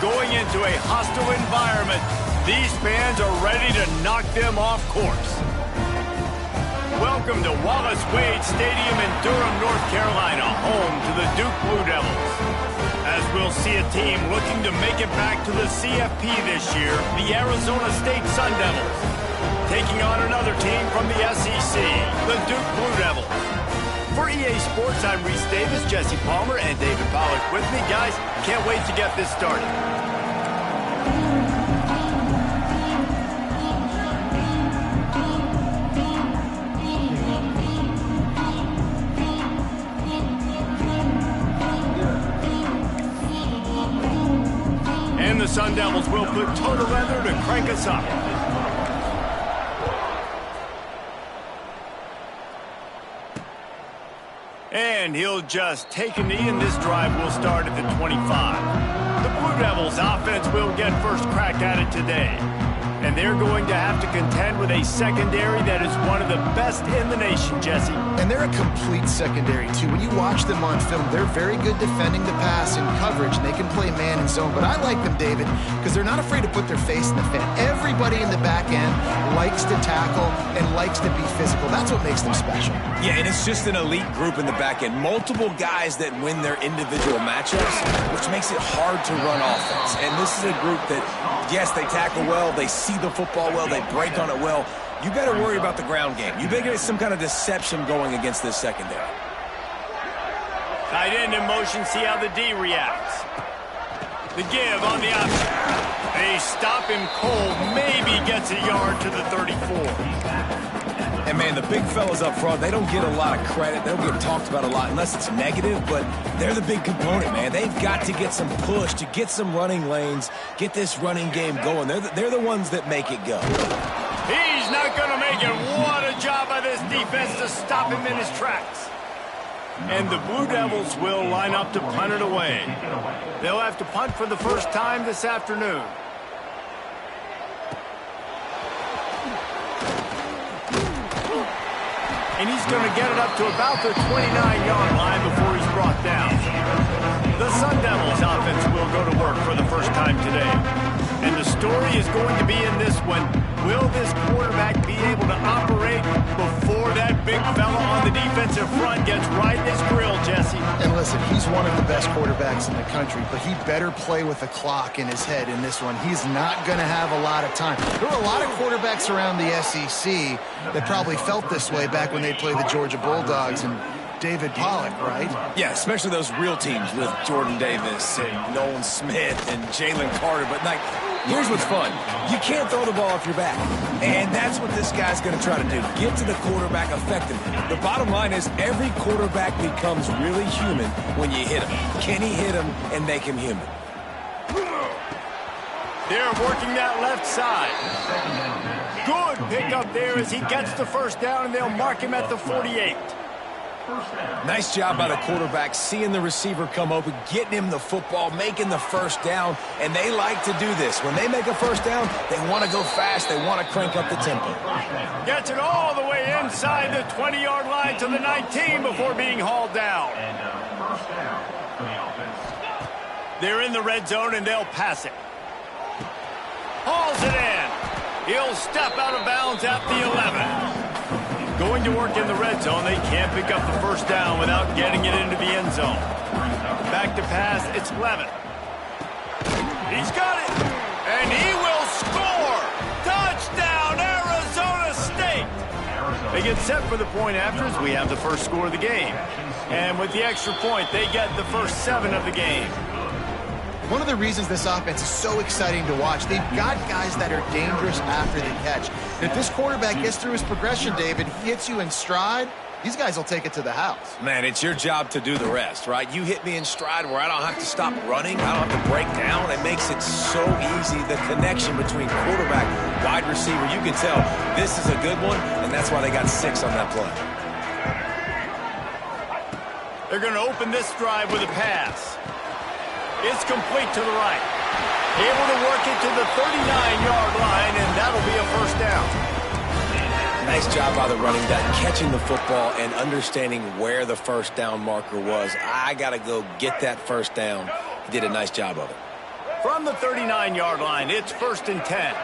going into a hostile environment. These fans are ready to knock them off course. Welcome to Wallace Wade Stadium in Durham, North Carolina, home to the Duke Blue Devils. As we'll see a team looking to make it back to the CFP this year, the Arizona State Sun Devils, taking on another team from the SEC, the Duke Blue Devils. For EA Sports, I'm Reese Davis, Jesse Palmer, and David Pollack with me. Guys, can't wait to get this started. And the Sun Devils will put total leather to crank us up. And he'll just take a knee, and this drive will start at the 25. The Blue Devils offense will get first crack at it today. And they're going to have to contend with a secondary that is one of the best in the nation, Jesse. And they're a complete secondary, too. When you watch them on film, they're very good defending the pass and coverage, and they can play man and zone. But I like them, David, because they're not afraid to put their face in the fan. Everybody in the back end likes to tackle and likes to be physical. That's what makes them special. Yeah, and it's just an elite group in the back end. Multiple guys that win their individual matchups, which makes it hard to run offense. And this is a group that, yes, they tackle well, they see the football well, they break on it well. You got to worry about the ground game. You better get some kind of deception going against this secondary. Tight end in motion, see how the D reacts. The give on the option. They stop him cold, maybe gets a yard to the 34. And, man, the big fellas up front, they don't get a lot of credit. They don't get talked about a lot unless it's negative, but they're the big component, man. They've got to get some push to get some running lanes, get this running game going. They're the ones that make it go. He's not going to make it. What a job by this defense to stop him in his tracks. And the Blue Devils will line up to punt it away. They'll have to punt for the first time this afternoon. And he's going to get it up to about the 29-yard line before he's brought down. The Sun Devils offense will go to work for the first time today. And the story is going to be in this one. Will this quarterback be able to operate before that big fella on the defensive front gets right in his grill, Jesse? And listen, he's one of the best quarterbacks in the country, but he better play with the clock in his head in this one. He's not going to have a lot of time. There were a lot of quarterbacks around the SEC that probably felt this way back when they played the Georgia Bulldogs and David Pollack, right? Yeah, especially those real teams with Jordan Davis and Nolan Smith and Jalen Carter. But, like, here's what's fun. You can't throw the ball off your back. And that's what this guy's going to try to do. Get to the quarterback effectively. The bottom line is every quarterback becomes really human when you hit him. Can he hit him and make him human? They're working that left side. Good pickup there as he gets the first down, and they'll mark him at the 48. Nice job by the quarterback, seeing the receiver come open, getting him the football, making the first down, and they like to do this. When they make a first down, they want to go fast. They want to crank up the tempo. Gets it all the way inside the 20-yard line to the 19 before being hauled down. They're in the red zone, and they'll pass it. Hauls it in. He'll step out of bounds at the 11. Going to work in the red zone. They can't pick up the first down without getting it into the end zone. Back to pass. It's Levin. He's got it. And he will score. Touchdown, Arizona State. They get set for the point after as we have the first score of the game. And with the extra point, they get the first 7 of the game. One of the reasons this offense is so exciting to watch, they've got guys that are dangerous after the catch. And if this quarterback gets through his progression, David, he hits you in stride, these guys will take it to the house. Man, it's your job to do the rest, right? You hit me in stride where I don't have to stop running. I don't have to break down. It makes it so easy. The connection between quarterback, wide receiver, you can tell this is a good one, and that's why they got 6 on that play. They're going to open this drive with a pass. It's complete to the right. Able to work it to the 39-yard line, and that'll be a first down. Nice job by the running back, catching the football and understanding where the first down marker was. I got to go get that first down. He did a nice job of it. From the 39-yard line, it's 1st and 10.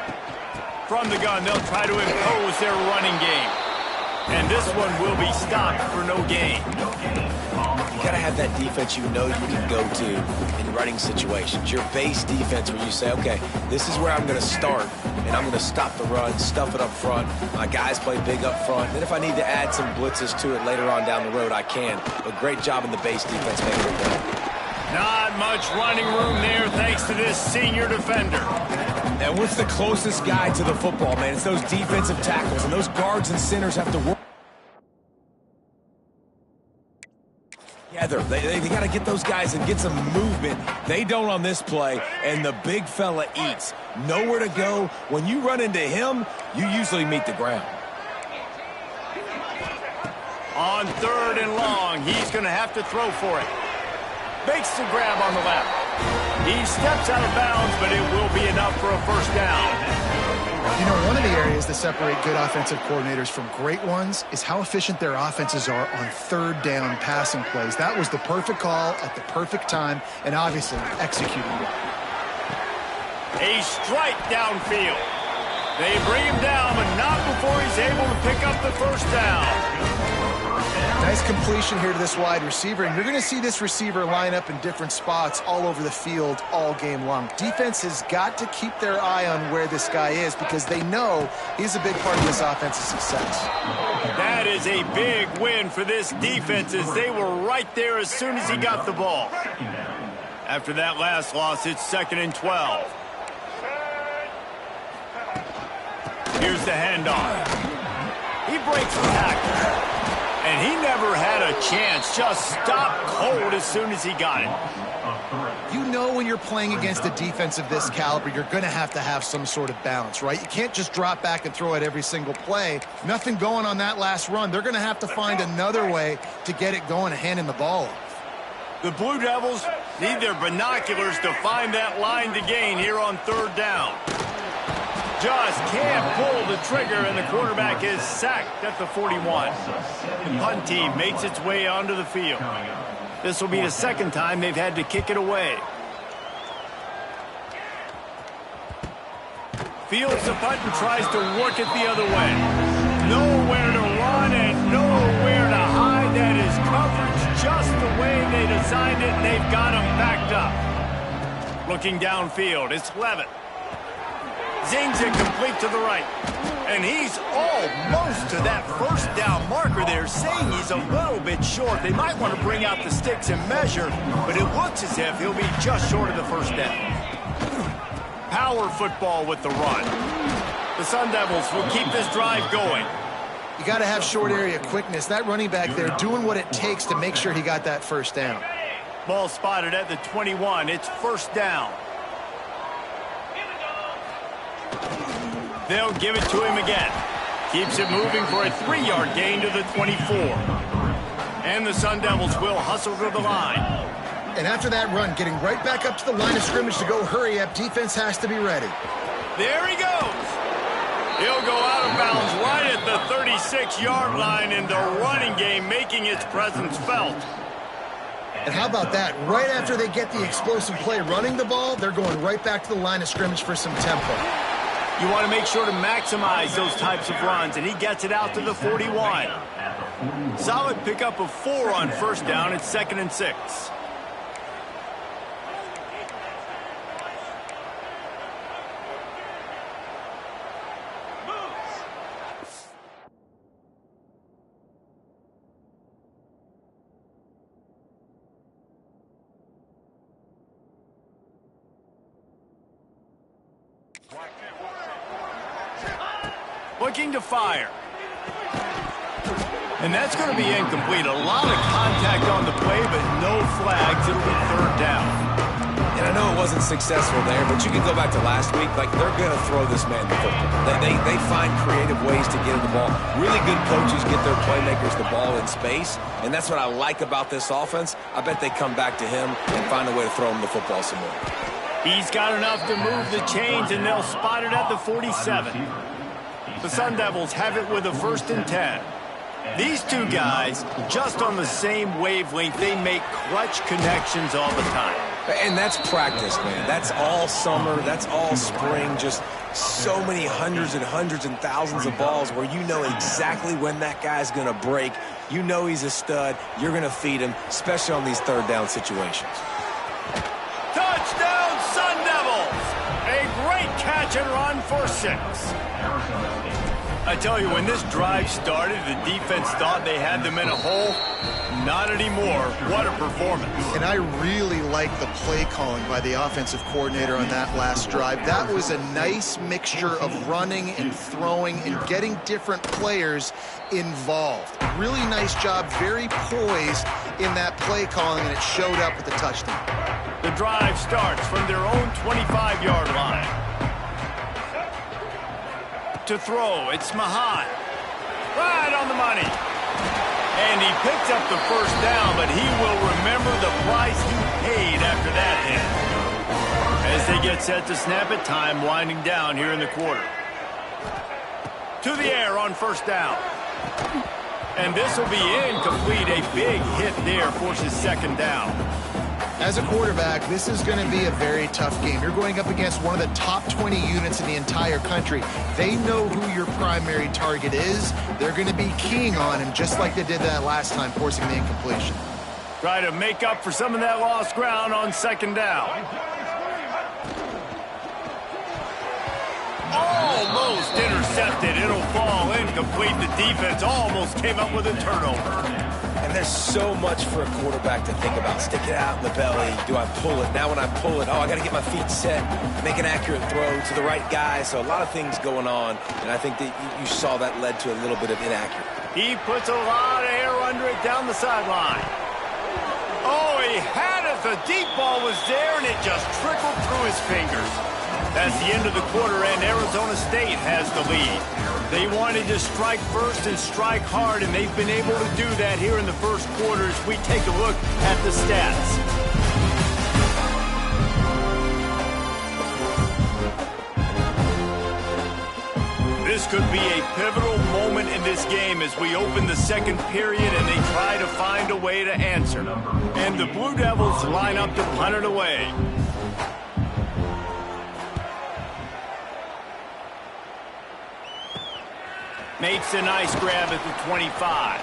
From the gun, they'll try to impose their running game. And this one will be stopped for no gain. You got to have that defense you know you can go to in running situations. Your base defense where you say, okay, this is where I'm going to start, and I'm going to stop the run, stuff it up front. My guys play big up front. Then if I need to add some blitzes to it later on down the road, I can. But great job in the base defense making it done. Not much running room there thanks to this senior defender. And what's the closest guy to the football, man? It's those defensive tackles, and those guards and centers have to work together. They got to get those guys and get some movement. They don't on this play, and the big fella eats. Nowhere to go. When you run into him, you usually meet the ground. On 3rd and long, he's going to have to throw for it. Makes the grab on the left. He steps out of bounds, but it will be enough for a 1st down. You know, one of the areas that separate good offensive coordinators from great ones is how efficient their offenses are on 3rd down passing plays. That was the perfect call at the perfect time, and obviously executing it. A strike downfield. They bring him down, but not before he's able to pick up the 1st down. Nice completion here to this wide receiver, and you're going to see this receiver line up in different spots all over the field all game long. Defense has got to keep their eye on where this guy is because they know he's a big part of this offense's success. That is a big win for this defense as they were right there as soon as he got the ball. After that last loss, it's 2nd and 12. Here's the handoff. He breaks the tackle. And he never had a chance. Just stopped cold as soon as he got it. You know when you're playing against a defense of this caliber, you're going to have some sort of balance, right? You can't just drop back and throw it every single play. Nothing going on that last run. They're going to have to find another way to get it going and handing the ball off. The Blue Devils need their binoculars to find that line to gain here on 3rd down. Just can't pull the trigger, and the quarterback is sacked at the 41. The punt team makes its way onto the field. This will be the 2nd time they've had to kick it away. Fields the punt and tries to work it the other way. Nowhere to run and nowhere to hide. That is coverage just the way they designed it, and they've got him backed up. Looking downfield, it's Levitt. Zings it complete to the right. And he's almost to that 1st down marker there, saying he's a little bit short. They might want to bring out the sticks and measure, but it looks as if he'll be just short of the 1st down. Power football with the run. The Sun Devils will keep this drive going. You got to have short area quickness. That running back there doing what it takes to make sure he got that 1st down. Ball spotted at the 21. It's 1st down. They'll give it to him again. Keeps it moving for a 3-yard gain to the 24. And the Sun Devils will hustle to the line. And after that run, getting right back up to the line of scrimmage to go hurry up, defense has to be ready. There he goes. He'll go out of bounds right at the 36-yard line in the running game, making its presence felt. And how about that? Right after they get the explosive play running the ball, they're going right back to the line of scrimmage for some tempo. You want to make sure to maximize those types of runs, and he gets it out to the 41. Solid pickup of 4 on 1st down. It's 2nd and 6. Looking to fire. And that's going to be incomplete. A lot of contact on the play, but no flags. It'll be 3rd down. And I know it wasn't successful there, but you can go back to last week. Like, they're going to throw this man the football. They find creative ways to get him the ball. Really good coaches get their playmakers the ball in space, and that's what I like about this offense. I bet they come back to him and find a way to throw him the football some more. He's got enough to move the chains, and they'll spot it at the 47. The Sun Devils have it with a 1st and 10. These two guys, just on the same wavelength, they make clutch connections all the time. And that's practice, man. That's all summer. That's all spring. Just so many hundreds and hundreds and thousands of balls where you know exactly when that guy's going to break. You know he's a stud. You're going to feed him, especially on these third down situations. Touchdown, Sun Devils! A great catch and run for 6. I tell you, when this drive started, the defense thought they had them in a hole. Not anymore. What a performance. And I really like the play calling by the offensive coordinator on that last drive. That was a nice mixture of running and throwing and getting different players involved. Really nice job, very poised in that play calling, and it showed up with the touchdown. The drive starts from their own 25-yard line. To throw, it's Mahan. Right on the money. And he picks up the first down, but he will remember the price he paid after that hit. As they get set to snap it, time winding down here in the quarter. To the air on first down. And this will be incomplete. A big hit there forces second down. As a quarterback, this is going to be a very tough game. You're going up against one of the top 20 units in the entire country. They know who your primary target is. They're going to be keying on him, just like they did that last time, forcing the incompletion. Try to make up for some of that lost ground on second down. Almost intercepted. It'll fall incomplete. The defense almost came up with a turnover. And there's so much for a quarterback to think about. Stick it out in the belly. Do I pull it? Now when I pull it, I got to get my feet set, make an accurate throw to the right guy. So a lot of things going on, and I think that you saw that led to a little bit of inaccurate. He puts a lot of air under it down the sideline. Oh, he had it. The deep ball was there, and it just trickled through his fingers. That's the end of the quarter, and Arizona State has the lead. They wanted to strike first and strike hard, and they've been able to do that here in the first quarter as we take a look at the stats. This could be a pivotal moment in this game as we open the second period and they try to find a way to answer. And the Blue Devils line up to punt it away. Makes a nice grab at the 25.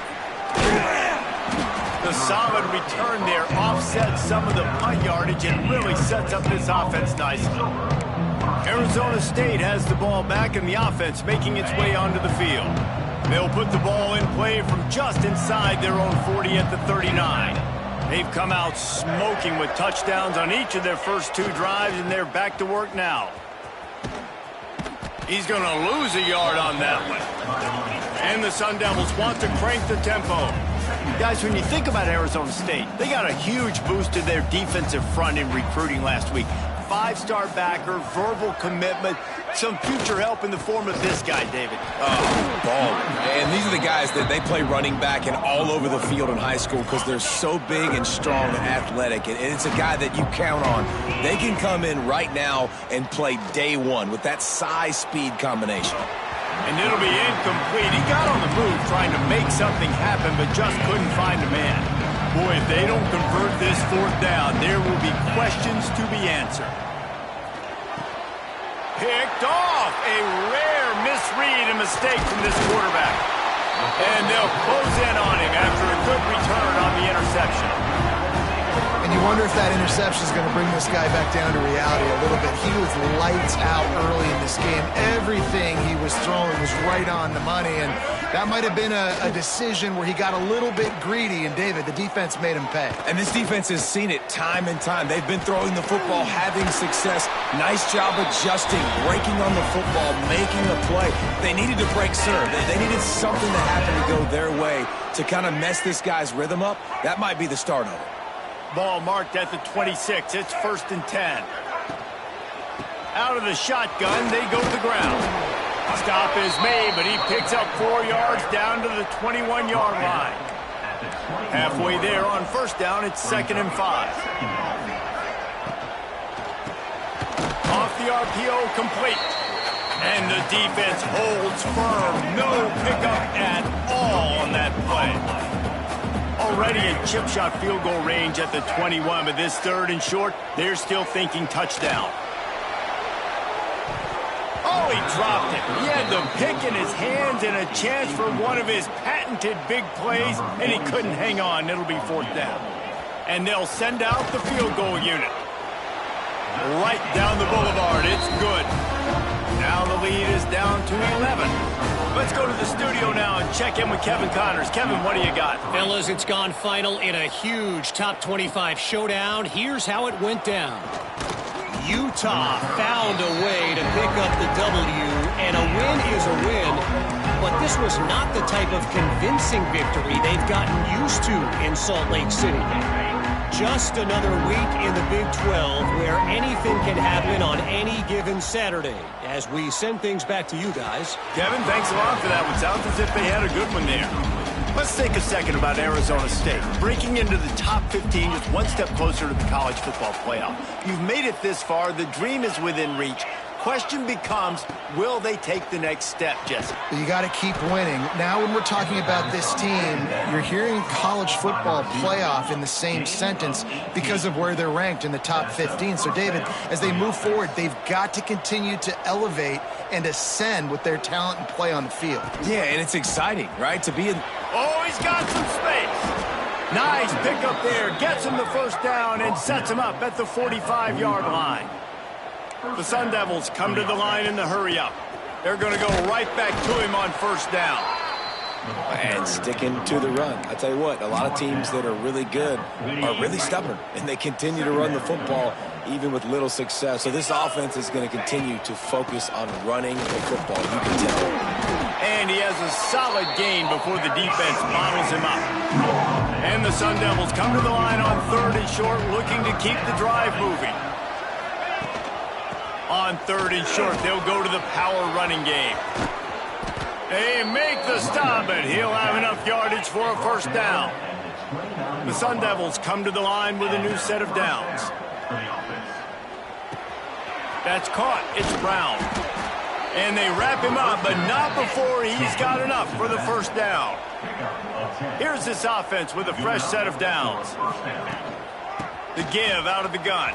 The solid return there offsets some of the punt yardage and really sets up this offense nicely. Arizona State has the ball back and the offense making its way onto the field. They'll put the ball in play from just inside their own 40 at the 39. They've come out smoking with touchdowns on each of their first 2 drives, and they're back to work now. He's going to lose a yard on that one. And the Sun Devils want to crank the tempo. Guys, when you think about Arizona State, they got a huge boost to their defensive front in recruiting last week. 5-star backer, verbal commitment, some future help in the form of this guy, David. Oh, baller. And these are the guys that they play running back and all over the field in high school because they're so big and strong and athletic. And it's a guy that you count on. They can come in right now and play day one with that size-speed combination. And it'll be incomplete. He got on the move trying to make something happen, but just couldn't find a man. Boy, if they don't convert this 4th down, there will be questions to be answered. Picked off. A rare misread and mistake from this quarterback. And they'll close in on him after a good return on the interception. And you wonder if that interception is going to bring this guy back down to reality a little bit. He was lights out early in this game. Everything he was throwing was right on the money, and that might have been a decision where he got a little bit greedy, and David, the defense made him pay. And this defense has seen it time and time. They've been throwing the football, having success. Nice job adjusting, breaking on the football, making a play. They needed to break serve. They needed something to happen to go their way to kind of mess this guy's rhythm up. That might be the start of it. Ball marked at the 26. It's 1st and 10. Out of the shotgun, they go to the ground. Stop is made, but he picks up 4 yards down to the 21-yard line. Halfway there on first down, it's 2nd and 5. Off the RPO, complete. And the defense holds firm. No pickup at all on that play. already in chip shot field goal range at the 21, but this 3rd and short, they're still thinking touchdown. Oh, he dropped it. He had the pick in his hands and a chance for one of his patented big plays, and he couldn't hang on. It'll be 4th down. And they'll send out the field goal unit. Right down the boulevard. It's good. Now the lead is down to 11. Let's go to the studio now and check in with Kevin Connors. Kevin, what do you got? Fellas, it's gone final in a huge top 25 showdown. Here's how it went down. Utah found a way to pick up the W, and a win is a win. But this was not the type of convincing victory they've gotten used to in Salt Lake City. Just another week in the Big 12 where anything can happen on any given Saturday. As we send things back to you guys. Kevin, thanks a lot for that one. Sounds as if they had a good one there. Let's think a second about Arizona State. Breaking into the top 15, just one step closer to the college football playoff. You've made it this far. The dream is within reach. Question becomes, will they take the next step, Jesse? You got to keep winning. Now when we're talking about this team, you're hearing college football playoff in the same sentence because of where they're ranked in the top 15. So, David, as they move forward, they've got to continue to elevate and ascend with their talent and play on the field. Yeah, and it's exciting, right, to be in... Oh, he's got some space. Nice pick up there. Gets him the 1st down and sets him up at the 45-yard line. The Sun Devils come to the line in the hurry-up. They're going to go right back to him on 1st down. And sticking to the run. I tell you what, a lot of teams that are really good are really stubborn, and they continue to run the football even with little success. So this offense is going to continue to focus on running the football. You can tell. And he has a solid gain before the defense bottles him up. And the Sun Devils come to the line on 3rd and short, looking to keep the drive moving. On 3rd and short, they'll go to the power running game. They make the stop, and he'll have enough yardage for a 1st down. The Sun Devils come to the line with a new set of downs. That's caught. It's Brown. And they wrap him up, but not before he's got enough for the 1st down. Here's this offense with a fresh set of downs. The give out of the gun.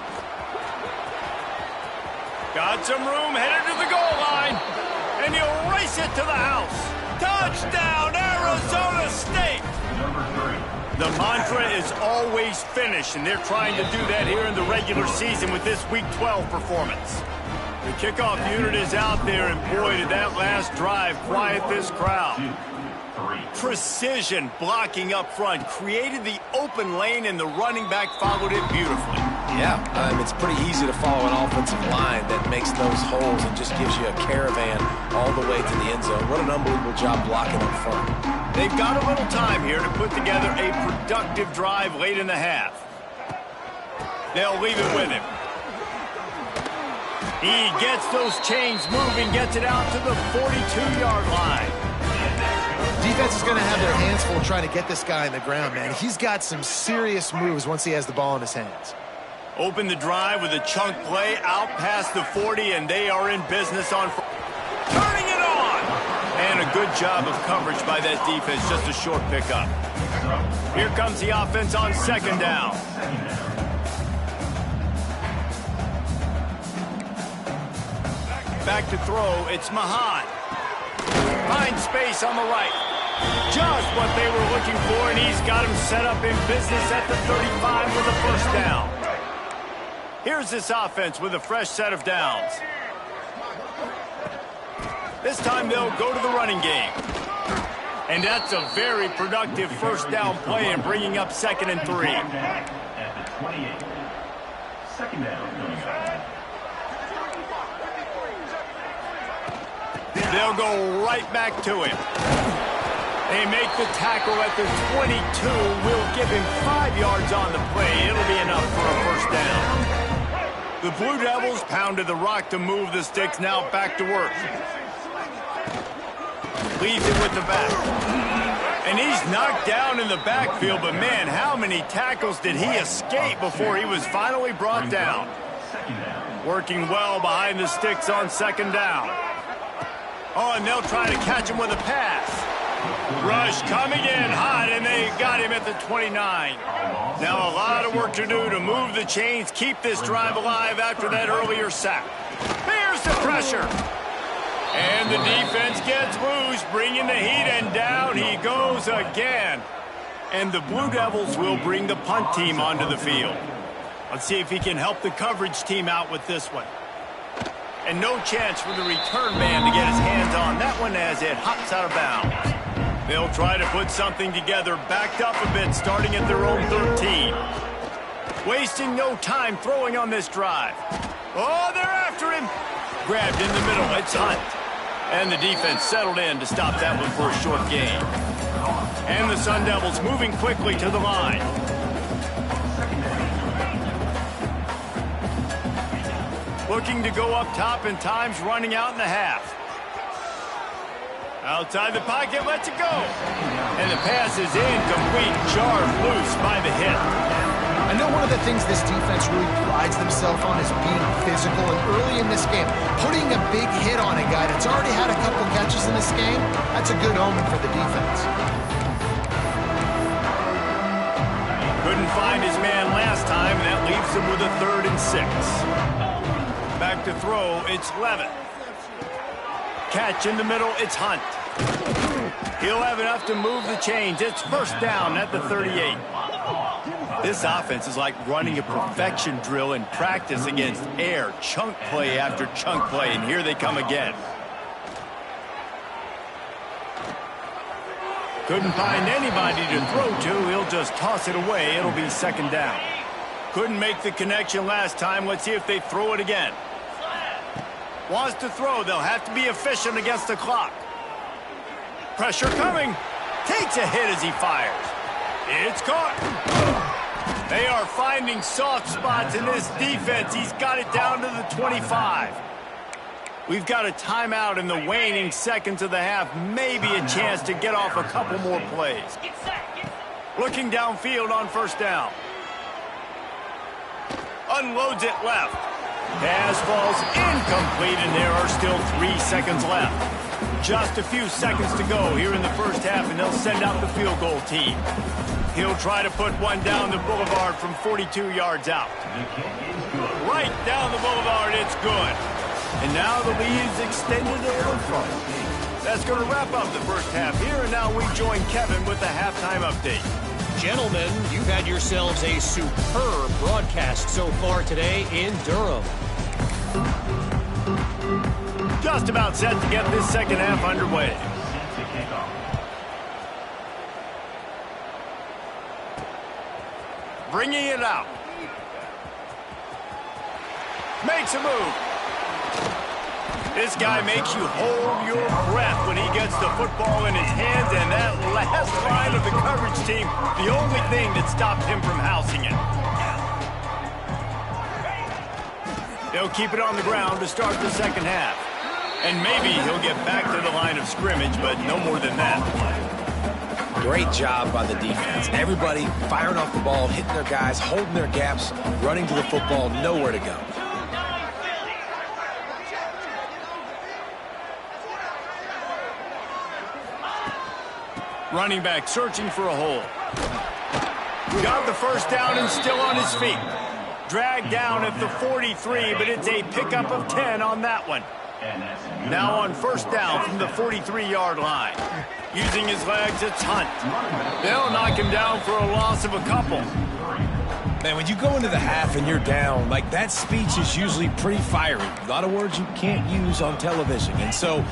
Got some room, headed to the goal line. And he'll race it to the house. Touchdown, Arizona State! The mantra is always finish, and they're trying to do that here in the regular season with this Week 12 performance. The kickoff unit is out there, and boy, did that last drive quiet this crowd. Precision blocking up front, created the open lane, and the running back followed it beautifully. Yeah, it's pretty easy to follow an offensive line that makes those holes and just gives you a caravan all the way to the end zone. What an unbelievable job blocking up front. They've got a little time here to put together a productive drive late in the half. They'll leave it with him. He gets those chains moving, gets it out to the 42-yard line. Defense is going to have their hands full trying to get this guy on the ground, man. He's got some serious moves once he has the ball in his hands. Open the drive with a chunk play out past the 40, and they are in business on... Turning it on! And a good job of coverage by that defense, just a short pickup. Here comes the offense on 2nd down. Back to throw, it's Mahan. Finds space on the right. Just what they were looking for, and he's got him set up in business at the 35 with a 1st down. Here's this offense with a fresh set of downs. This time they'll go to the running game. And that's a very productive 1st down play and bringing up 2nd and 3. They'll go right back to him. They make the tackle at the 22. Will give him 5 yards on the play. It'll be enough for a 1st down. The Blue Devils pounded the rock to move the sticks. Now back to work. Leaves it with the back. And he's knocked down in the backfield, but man, how many tackles did he escape before he was finally brought down? Working well behind the sticks on 2nd down. Oh, and they'll try to catch him with a pass. Rush coming in hot, and they got him at the 29. Now a lot of work to do to move the chains, keep this drive alive after that earlier sack. Here's the pressure. And the defense gets loose, bringing the heat, and down he goes again. And the Blue Devils will bring the punt team onto the field. Let's see if he can help the coverage team out with this one. And no chance for the return man to get his hands on that one as it hops out of bounds. They'll try to put something together, backed up a bit, starting at their own 13. Wasting no time throwing on this drive. Oh, they're after him. Grabbed in the middle, it's Hunt. And the defense settled in to stop that one for a short gain. And the Sun Devils moving quickly to the line. Looking to go up top, and time's running out in the half. Outside the pocket, lets it go. And the pass is incomplete, jarred loose by the hit. I know one of the things this defense really prides themselves on is being physical, and early in this game, putting a big hit on a guy that's already had a couple catches in this game, that's a good omen for the defense. Couldn't find his man last time, and that leaves him with a 3rd and 6. Back to throw, it's Levitt. Catch in the middle, it's Hunt. He'll have enough to move the chains. It's first down at the 38. This offense is like running a perfection drill in practice against air. Chunk play after chunk play, and here they come again. Couldn't find anybody to throw to. He'll just toss it away. It'll be 2nd down. Couldn't make the connection last time. Let's see if they throw it again. Wants to throw. They'll have to be efficient against the clock. Pressure coming. Takes a hit as he fires. It's caught. They are finding soft spots in this defense. He's got it down to the 25. We've got a timeout in the waning seconds of the half. Maybe a chance to get off a couple more plays. Looking downfield on first down. Unloads it left. Pass falls incomplete, and there are still 3 seconds left. Just a few seconds to go here in the first half, and they'll send out the field goal team. He'll try to put one down the boulevard from 42 yards out. Right down the boulevard, it's good. And now the lead's extended a little further. That's going to wrap up the first half here, and now we join Kevin with the halftime update. Gentlemen, you've had yourselves a superb broadcast so far today in Durham. Just about set to get this second half underway. Bringing it out. Makes a move. This guy makes you hold your breath when he gets the football in his hands, and that last line of the coverage team, the only thing that stopped him from housing it. They'll keep it on the ground to start the second half. And maybe he'll get back to the line of scrimmage, but no more than that. Great job by the defense. Everybody firing off the ball, hitting their guys, holding their gaps, running to the football, nowhere to go. Running back searching for a hole. Got the first down and still on his feet. Dragged down at the 43, but it's a pickup of 10 on that one. Now on first down from the 43-yard line. Using his legs, it's Hunt. They'll knock him down for a loss of a couple. Man, when you go into the half and you're down, like, that speech is usually pretty fiery. A lot of words you can't use on television. And so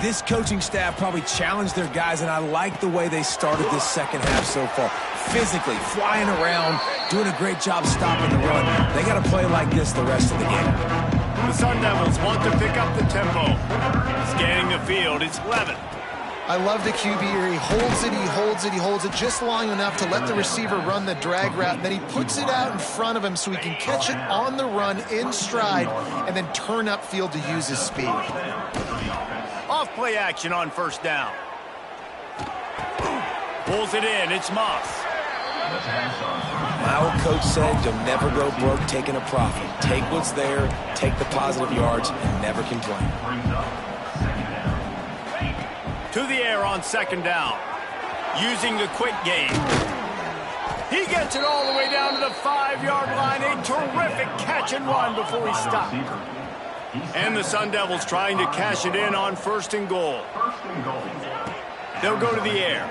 this coaching staff probably challenged their guys, and I like the way they started this second half so far. Physically, flying around, doing a great job stopping the run. They got to play like this the rest of the game. The Sun Devils want to pick up the tempo. Scanning the field, it's Levitt. I love the QB here. He holds it, he holds it, he holds it just long enough to let the receiver run the drag route, and then he puts it out in front of him so he can catch it on the run in stride and then turn upfield to use his speed. Off play action on first down. Pulls it in, it's Moss. My old coach said you'll never go broke taking a profit. Take what's there, take the positive yards, and never complain. To the air on second down. Using the quick game. He gets it all the way down to the 5-yard line. A terrific catch and run before he stopped. And the Sun Devils trying to cash it in on 1st and goal. They'll go to the air.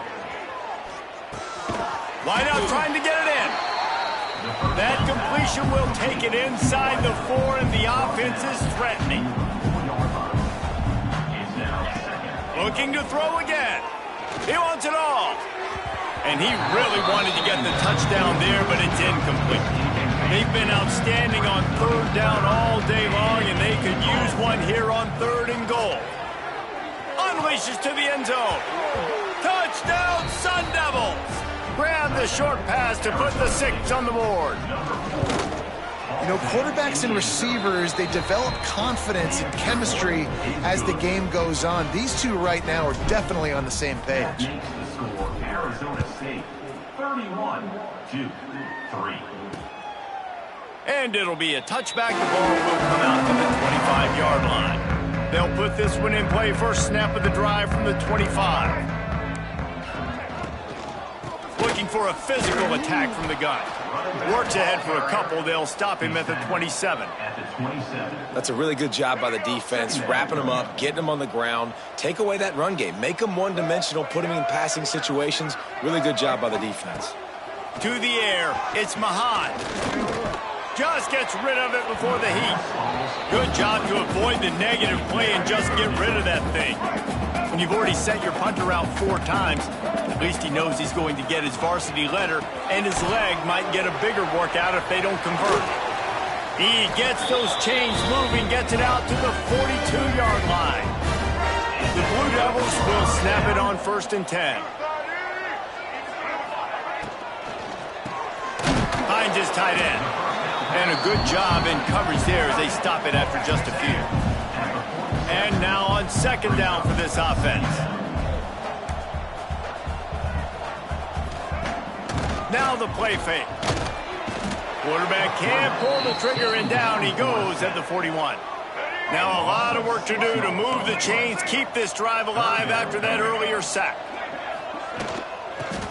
Wide out trying to get it in. That completion will take it inside the 4, and the offense is threatening. Looking to throw again. He wants it all. And he really wanted to get the touchdown there, but it's incomplete. They've been outstanding on 3rd down all day long, and they could use one here on 3rd and goal. Unleashes to the end zone. Touchdown, Sun Devils! Grab the short pass to put the 6 on the board. You know, quarterbacks and receivers, they develop confidence and chemistry as the game goes on. These two right now are definitely on the same page. Arizona State, 31-3. And it'll be a touchback. The ball will come out to the 25-yard line. They'll put this one in play. First snap of the drive from the 25. Looking for a physical attack from the gun. Works ahead for a couple. They'll stop him at the 27. That's a really good job by the defense, wrapping him up, getting him on the ground. Take away that run game. Make him one-dimensional, put him in passing situations. Really good job by the defense. To the air, it's Mahan. Just gets rid of it before the heat. Good job to avoid the negative play and just get rid of that thing. When you've already sent your punter out 4 times, at least he knows he's going to get his varsity letter, and his leg might get a bigger workout if they don't convert. He gets those chains moving, gets it out to the 42-yard line. The Blue Devils will snap it on 1st and 10. Finds his tight end. And a good job in coverage there as they stop it after just a few. And now on 2nd down for this offense. Now the play fake. Quarterback can't pull the trigger, and down he goes at the 41. Now a lot of work to do to move the chains, keep this drive alive after that earlier sack.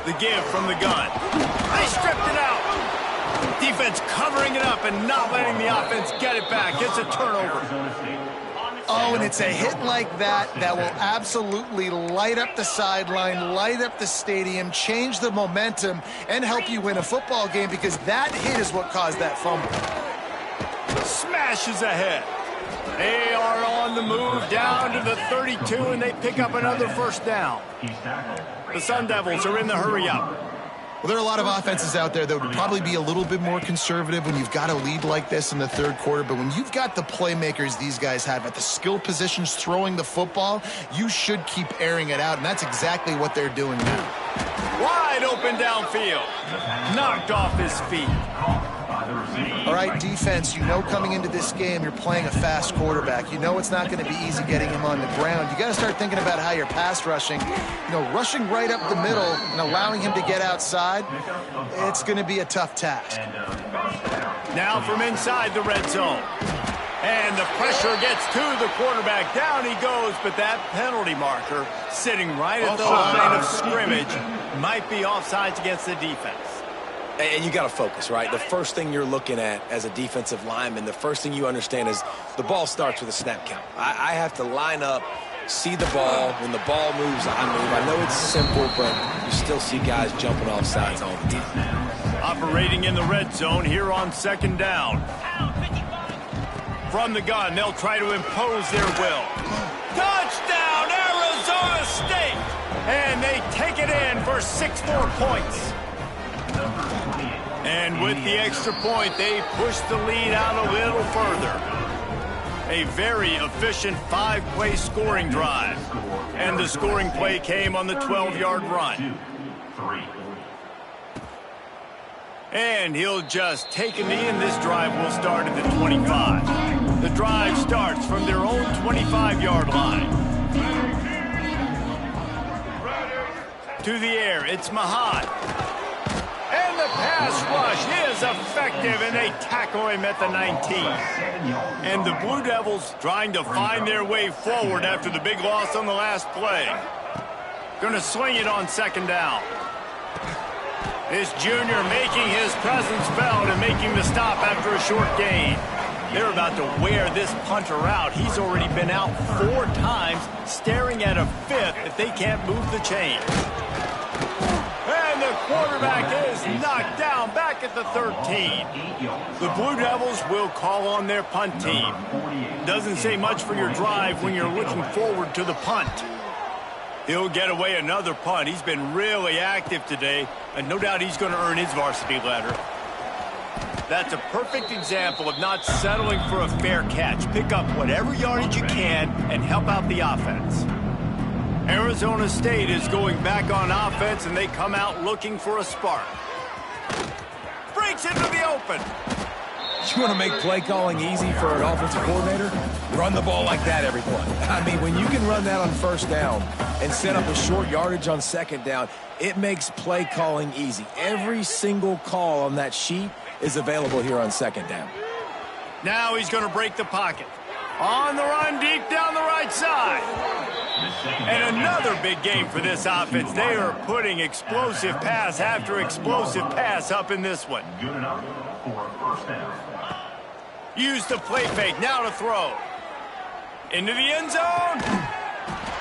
The give from the gun. They stripped it out. Defense covering it up and not letting the offense get it back. It's a turnover. Oh, and it's a hit like that that will absolutely light up the sideline, light up the stadium, change the momentum, and help you win a football game, because that hit is what caused that fumble. Smashes ahead. They are on the move down to the 32, and they pick up another 1st down. The Sun Devils are in the hurry-up. Well, there are a lot of offenses out there that would probably be a little bit more conservative when you've got a lead like this in the 3rd quarter. But when you've got the playmakers these guys have at the skill positions throwing the football, you should keep airing it out. And that's exactly what they're doing now. Wide open downfield. Knocked off his feet. All right, defense, you know coming into this game you're playing a fast quarterback. You know it's not going to be easy getting him on the ground. You got to start thinking about how you're pass rushing. You know, rushing right up the middle and allowing him to get outside, it's going to be a tough task. Now from inside the red zone. And the pressure gets to the quarterback. Down he goes, but that penalty marker sitting right at the line of scrimmage might be offsides against the defense. And you got to focus, right? The first thing you're looking at as a defensive lineman, the first thing you understand is the ball starts with a snap count. I have to line up, see the ball. When the ball moves, I move. I know it's simple, but you still see guys jumping off sides all the time. Operating in the red zone here on 2nd down. From the gun, they'll try to impose their will. Touchdown, Arizona State! And they take it in for 6 more points. And with the extra point, they push the lead out a little further. A very efficient 5-play scoring drive. And the scoring play came on the 12-yard run. And he'll just take a knee, and this drive will start at the 25. The drive starts from their own 25-yard line. To the air, it's Mahan. And the pass rush is effective, and they tackle him at the 19. And the Blue Devils trying to find their way forward after the big loss on the last play. Going to swing it on second down. This junior making his presence felt and making the stop after a short gain. They're about to wear this punter out. He's already been out 4 times, staring at a 5th if they can't move the chain. And the quarterback is knocked down back at the 13. The Blue Devils will call on their punt team. Doesn't say much for your drive when you're looking forward to the punt. He'll get away another punt. He's been really active today, and no doubt he's going to earn his varsity letter. That's a perfect example of not settling for a fair catch. Pick up whatever yardage you can and help out the offense. Arizona State is going back on offense, and they come out looking for a spark. Breaks into the open. You want to make play calling easy for an offensive coordinator? Run the ball like that every play. I mean, when you can run that on first down and set up a short yardage on second down, it makes play calling easy. Every single call on that sheet is available here on second down. Now he's going to break the pocket. On the run deep down the right side. And another big game for this offense. They are putting explosive pass after explosive pass up in this one. Good enough for a first down. Use the play fake. Now to throw. Into the end zone.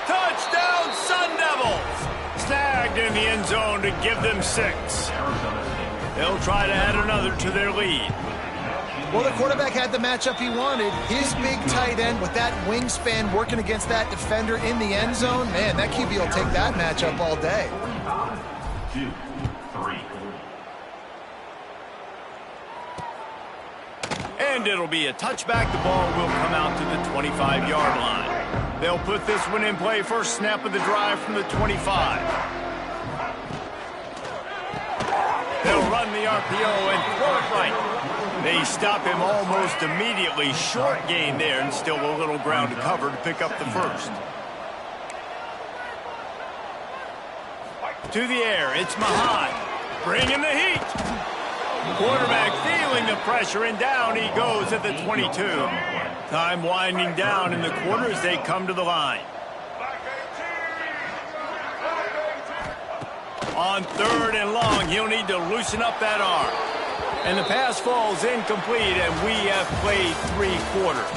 Touchdown, Sun Devils. Snagged in the end zone to give them 6. They'll try to add another to their lead. Well, the quarterback had the matchup he wanted. His big tight end with that wingspan working against that defender in the end zone. Man, that QB will take that matchup all day. 2, 3. And it'll be a touchback. The ball will come out to the 25-yard line. They'll put this one in play. First snap of the drive from the 25. They'll run the RPO and throw it right. They stop him almost immediately. Short gain there and still a little ground to cover to pick up the first. To the air, it's Mahan. Bringing the heat. Quarterback feeling the pressure, and down he goes at the 22. Time winding down in the quarter as they come to the line. On 3rd and long, he'll need to loosen up that arm. And the pass falls incomplete, and we have played 3 quarters.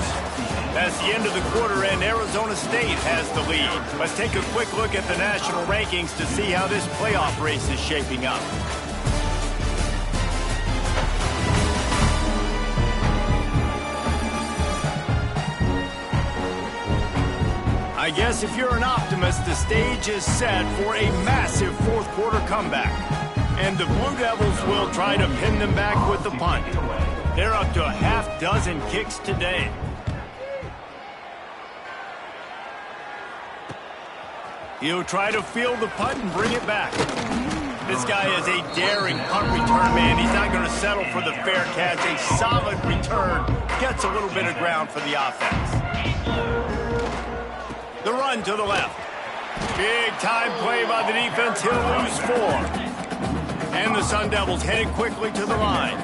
That's the end of the quarter, and Arizona State has the lead. Let's take a quick look at the national rankings to see how this playoff race is shaping up. I guess if you're an optimist, the stage is set for a massive 4th quarter comeback. And the Blue Devils will try to pin them back with the punt. They're up to a half-dozen kicks today. He'll try to field the punt and bring it back. This guy is a daring punt return man. He's not going to settle for the fair catch. A solid return gets a little bit of ground for the offense. The run to the left. Big time play by the defense. He'll lose 4. And the Sun Devils headed quickly to the line.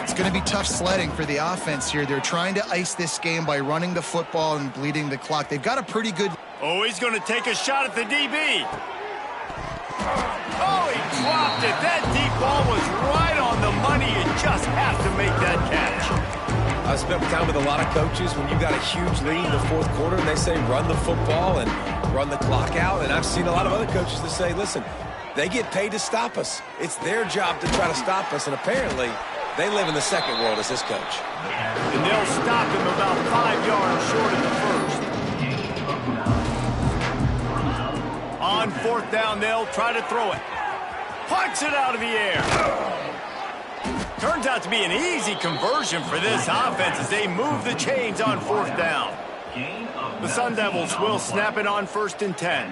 It's going to be tough sledding for the offense here. They're trying to ice this game by running the football and bleeding the clock. They've got a pretty good... Oh, he's going to take a shot at the DB. Oh, he dropped it. That deep ball was right on the money. You just have to make that catch. I spent time with a lot of coaches when you got a huge lead in the 4th quarter, and they say run the football and run the clock out. And I've seen a lot of other coaches that say, listen, they get paid to stop us. It's their job to try to stop us, and apparently they live in the second world as this coach. And they'll stop him about 5 yards short of the first. On 4th down, they'll try to throw it. Punts it out of the air. Turns out to be an easy conversion for this offense as they move the chains on 4th down. The Sun Devils will snap it on 1st and 10.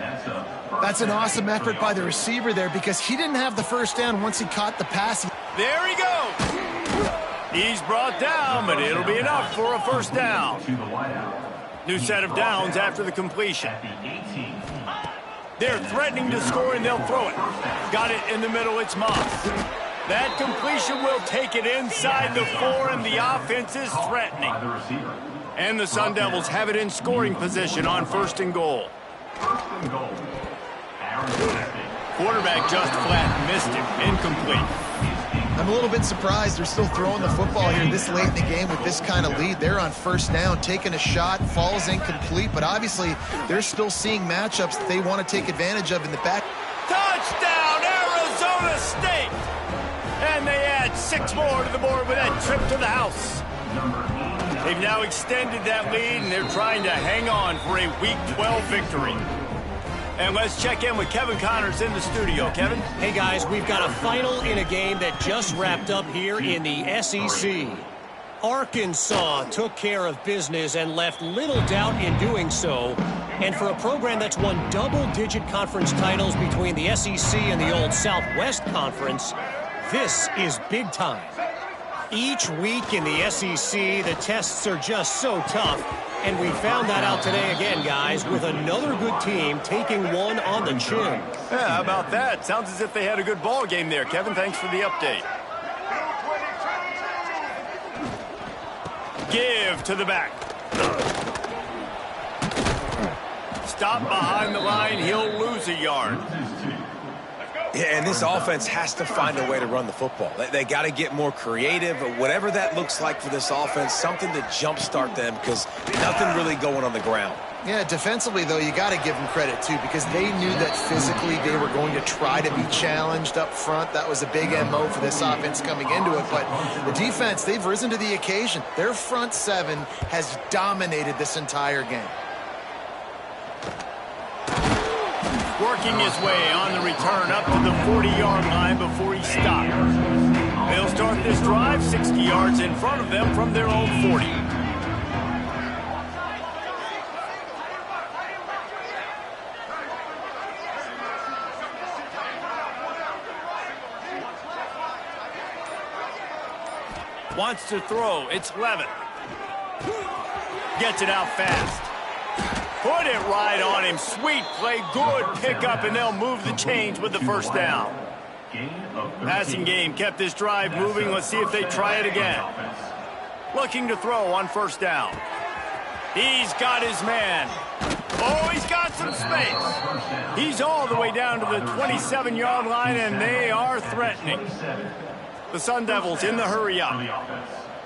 That's an awesome effort by the receiver there because he didn't have the first down once he caught the pass. There he goes. He's brought down, but it'll be enough for a first down. New set of downs after the completion. They're threatening to score, and they'll throw it. Got it in the middle. It's Moss. That completion will take it inside the 4, and the offense is threatening. And the Sun Devils have it in scoring position on 1st and goal. Quarterback just flat missed him. Incomplete. I'm a little bit surprised they're still throwing the football here this late in the game with this kind of lead. They're on first down, taking a shot, falls incomplete, but obviously they're still seeing matchups that they want to take advantage of in the back. Touchdown, Arizona State! And they add 6 more to the board with that trip to the house. They've now extended that lead, and they're trying to hang on for a Week 12 victory. And let's check in with Kevin Connors in the studio. Kevin? Hey, guys, we've got a final in a game that just wrapped up here in the SEC. Arkansas took care of business and left little doubt in doing so. And for a program that's won double-digit conference titles between the SEC and the old Southwest Conference, this is big time. Each week in the SEC, the tests are just so tough. And we found that out today again, guys, with another good team taking one on the chin. Yeah, how about that? Sounds as if they had a good ball game there. Kevin, thanks for the update. Give to the back. Stop behind the line. He'll lose a yard. Yeah, and this offense has to find a way to run the football. They got to get more creative, whatever that looks like for this offense, something to jumpstart them because nothing really going on the ground. Yeah, defensively, though, you got to give them credit, too, because they knew that physically they were going to try to be challenged up front. That was a big MO for this offense coming into it. But the defense, they've risen to the occasion. Their front seven has dominated this entire game. Working his way on the return up to the 40-yard line before he stopped. They'll start this drive 60 yards in front of them from their own 40. Wants to throw. It's Levin. Gets it out fast. Put it right on him. Sweet play. Good pickup, and they'll move the chains with the first down. Passing game kept this drive moving. Let's see if they try it again. Looking to throw on first down. He's got his man. Oh, he's got some space. He's all the way down to the 27-yard line, and they are threatening. The Sun Devils in the hurry up.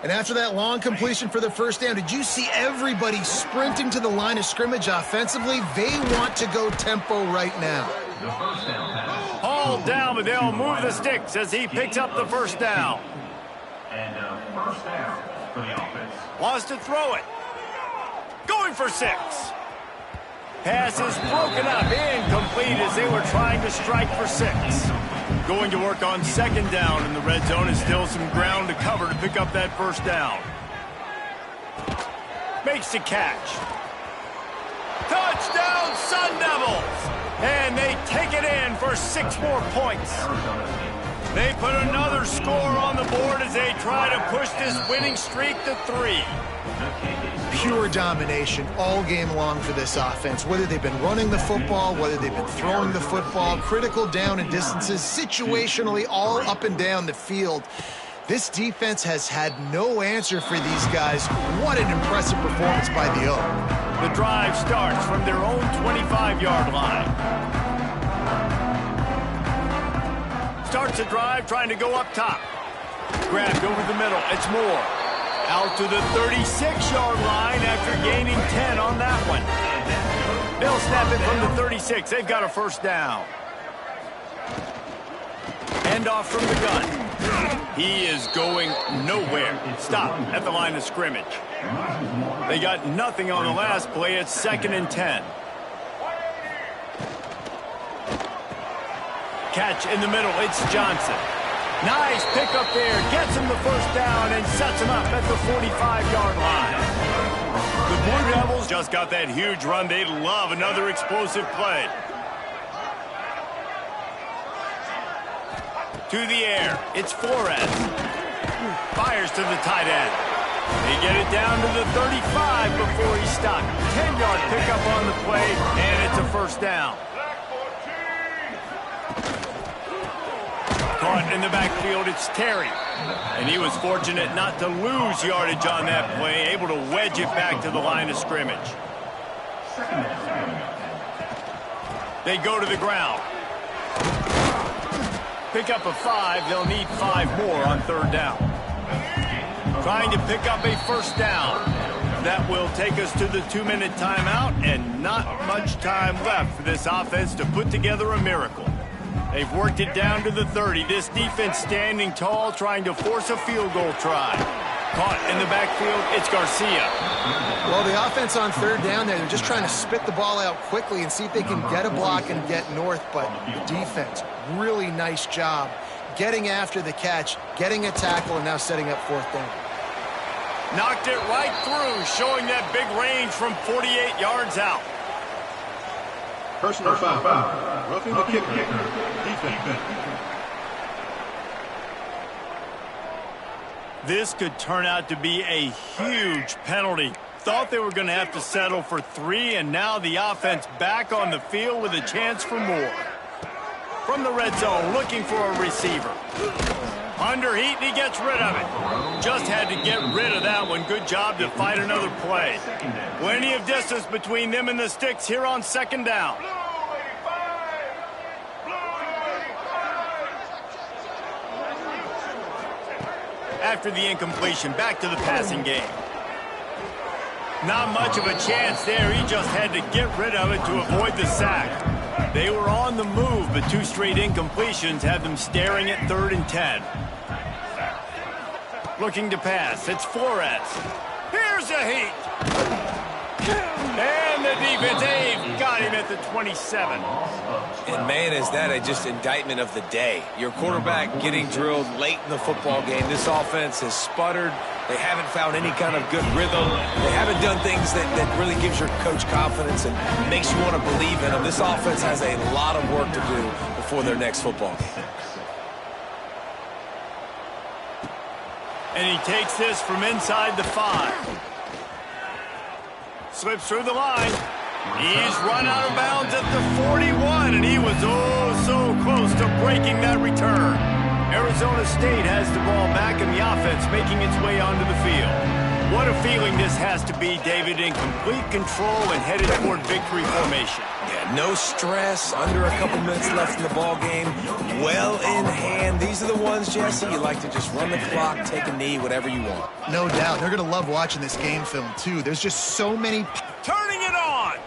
And after that long completion for the first down, did you see everybody sprinting to the line of scrimmage offensively? They want to go tempo right now. Hauled down, but they'll move the sticks as he picks up the first down. And first down for the offense. Wants to throw it. Going for 6. Pass is broken up, incomplete as they were trying to strike for 6. Going to work on second down in the red zone and still some ground to cover to pick up that first down. Makes the catch. Touchdown, Sun Devils! And they take it in for 6 more points. They put another score on the board as they try to push this winning streak to 3. Pure domination all game long for this offense. Whether they've been running the football, whether they've been throwing the football, critical down and distances, situationally all up and down the field. This defense has had no answer for these guys. What an impressive performance by the Oak. The drive starts from their own 25-yard line. Starts the drive trying to go up top. Grabbed over the middle. It's Moore. Out to the 36-yard line after gaining 10 on that one. They'll snap it from the 36. They've got a first down. End off from the gun. He is going nowhere. Stop at the line of scrimmage. They got nothing on the last play. It's 2nd and 10. Catch in the middle. It's Johnson. Nice pickup there. Gets him the first down and sets him up at the 45-yard line. The Blue Devils just got that huge run. They'd love another explosive play. To the air. It's Flores. Fires to the tight end. They get it down to the 35 before he stopped. 10-yard pickup on the play, and it's a first down. Caught in the backfield, it's Terry. And he was fortunate not to lose yardage on that play, able to wedge it back to the line of scrimmage. They go to the ground. Pick up a 5. They'll need 5 more on 3rd down. Trying to pick up a 1st down. That will take us to the 2-minute timeout, and not much time left for this offense to put together a miracle. They've worked it down to the 30. This defense standing tall, trying to force a field goal try. Caught in the backfield, it's Garcia. Well, the offense on 3rd down there, they're just trying to spit the ball out quickly and see if they can get a block and get north, but the defense, really nice job getting after the catch, getting a tackle, and now setting up 4th down. Knocked it right through, showing that big range from 48 yards out. Personal foul. Roughing the kicker. Defense. This could turn out to be a huge penalty. Thought they were going to have to settle for 3, and now the offense back on the field with a chance for more. From the red zone, looking for a receiver. Under heat, and he gets rid of it. Just had to get rid of that one. Good job to fight another play. Plenty of distance between them and the sticks here on 2nd down. After the incompletion, back to the passing game. Not much of a chance there. He just had to get rid of it to avoid the sack. They were on the move, but 2 straight incompletions had them staring at 3rd and 10. Looking to pass. It's Flores. Here's a heat. And the defense, they've got him at the 27. And, man, is that just indictment of the day. Your quarterback getting drilled late in the football game. This offense has sputtered. They haven't found any kind of good rhythm. They haven't done things that really gives your coach confidence and makes you want to believe in them. This offense has a lot of work to do before their next football game. And he takes this from inside the 5. Slips through the line. He's run out of bounds at the 41, and he was so close to breaking that return. Arizona State has the ball back in the offense, making its way onto the field. What a feeling this has to be, David, in complete control and headed toward victory formation. Yeah, no stress, under a couple minutes left in the ball game, well in hand. These are the ones, Jesse, you like to just run the clock, take a knee, whatever you want. No doubt. They're going to love watching this game film, too. There's just so many... Turning it on!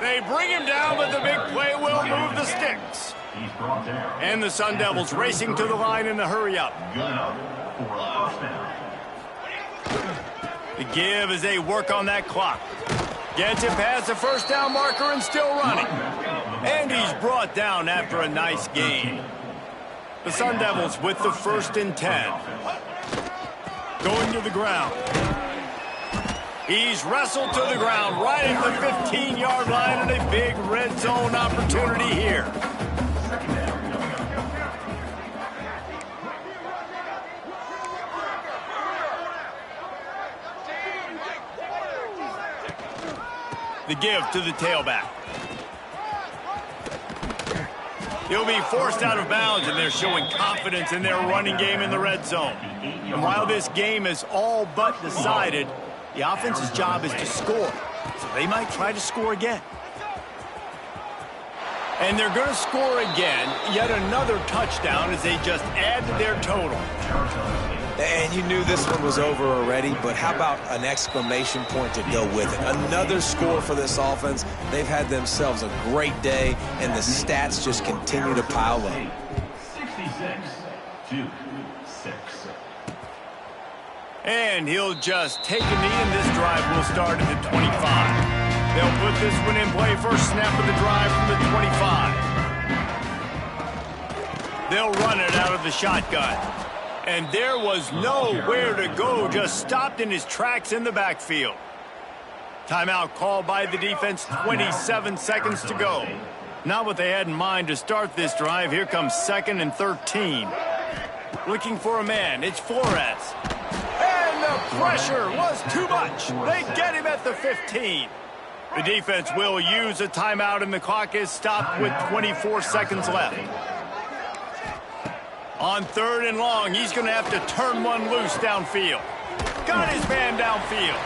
They bring him down, but the big play will move the sticks. And the Sun Devils racing to the line in the hurry-up. The give as they work on that clock. Gets it past the 1st down marker and still running. And he's brought down after a nice gain. The Sun Devils with the 1st and 10. Going to the ground. He's wrestled to the ground right at the 15-yard line, and a big red zone opportunity here. The give to the tailback. He'll be forced out of bounds, and they're showing confidence in their running game in the red zone. And while this game is all but decided, the offense's job is to score. So they might try to score again. And they're going to score again, yet another touchdown as they just add to their total. And you knew this one was over already, but how about an exclamation point to go with it? Another score for this offense. They've had themselves a great day, and the stats just continue to pile up. 66-6. And he'll just take a knee, and this drive will start at the 25. They'll put this one in play. First snap of the drive from the 25. They'll run it out of the shotgun. And there was nowhere to go, just stopped in his tracks in the backfield. Timeout called by the defense, 27 seconds to go. Not what they had in mind to start this drive. Here comes 2nd and 13. Looking for a man, it's Flores. And the pressure was too much. They get him at the 15. The defense will use a timeout, and the clock is stopped with 24 seconds left. On 3rd and long, he's going to have to turn one loose downfield. Got his man downfield.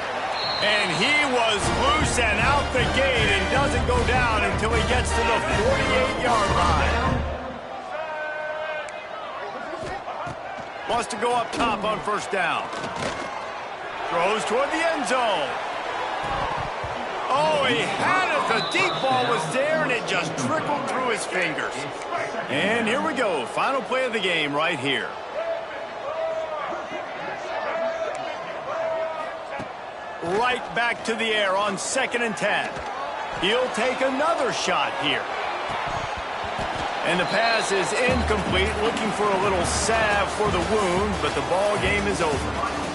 And he was loose and out the gate and doesn't go down until he gets to the 48-yard line. Wants to go up top on first down. Throws toward the end zone. Oh, he had it. The deep ball was there, and it just trickled through his fingers. And here we go. Final play of the game right here. Right back to the air on 2nd and 10. He'll take another shot here. And the pass is incomplete, looking for a little salve for the wound, but the ball game is over.